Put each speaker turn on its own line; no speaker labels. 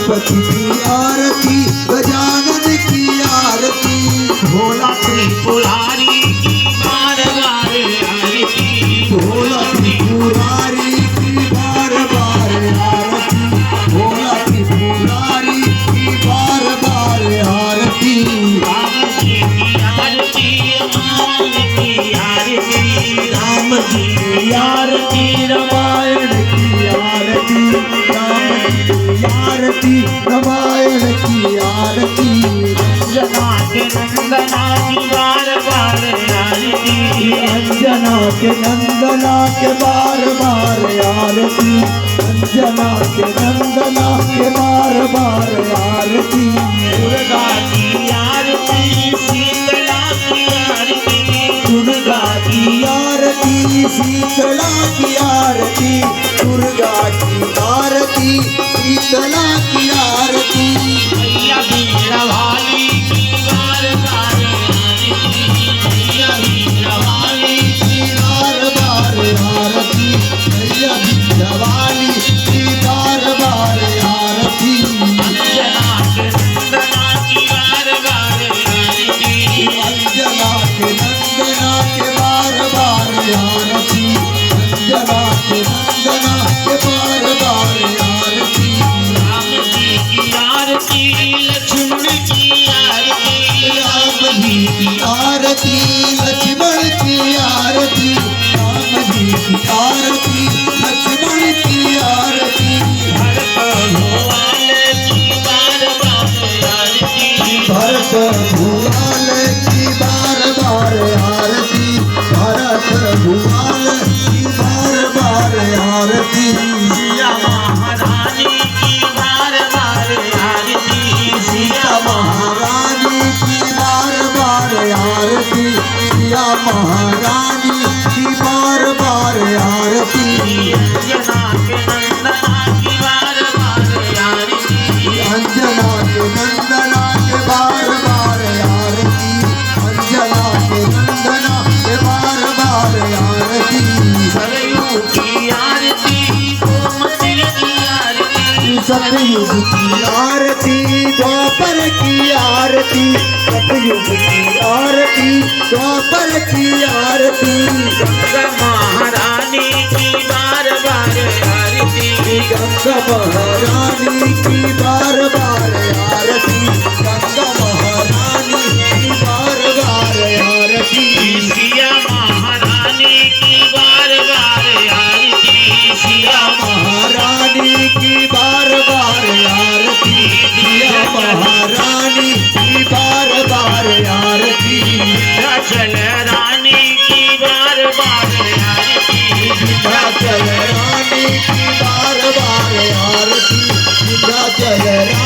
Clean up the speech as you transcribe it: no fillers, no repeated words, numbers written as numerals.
गणपति की आरती, गजानन की आरती,
भोला त्रिपुरारी की बार बार आरती,
भोला त्रिपुरारी की बार बार आरती, भोला त्रिपुरारी की बार बार आरती,
राम जी की आरती, रामायण की आरती,
राम जी की आरती, रामायण की आरती, राम जी की आरती, रामायण की आरती,
अंजना के नंदना की बार बार आरती,
अंजना के नंदना के बार बार आरती, अंजना के नंदना के बार बार आरती,
दुर्गा की आरती, शीतला की आरती,
दुर्गा की आरती, शीतला की आरती, दुर्गा की आरती, शीतला की आरती,
मैया वीणा वाली की बार बार आरती, मैया वीणा वाली
की बार बार आरती, मैया वीणावाली की बार बार आरती,
अंजना के नंदना की बार बार आरती,
अंजना के नंदना के बार बार आरती, अंजना के नंदना के बार बार आरती,
राम जी की आरती, लक्ष्मण की आरती,
राम जी की आरती, लक्ष्मण की आरती, राम जी की आरती, लक्ष्मण की आरती,
भरत भगवान की बार बार आरती,
भरत भुआल की बार बार आरती, भरत भुआल की बार बार आरती,
सिया महारानी की बार बार आरती,
सीता महारानी की बार बार आरती, सिया महारानी की बार बार आरती,
अंजना के नंदना की बार बार आरती,
अंजना के नंदना के बार बार आरती, अंजना के नंदना के बार बार आरती,
सरयू की आरती, गोमती की आरती,
सतयुग की आरती, द्वापर की आरती, सतयुग की आरती, द्वापर की आरती,
गंगा महारानी की बार बार आरती,
गंगा महारानी की बार बार आरती, गंगा महारानी की बार बार आरती,
सिया महारानी की बार बार आरती, सिया
महारानी की बार बार आरती, सिया महारानी की बार बार आरती,
विंध्याचल रानी की बार बार आरती,
विंध्याचल रानी की बार बार आरती, विंध्याचल रानी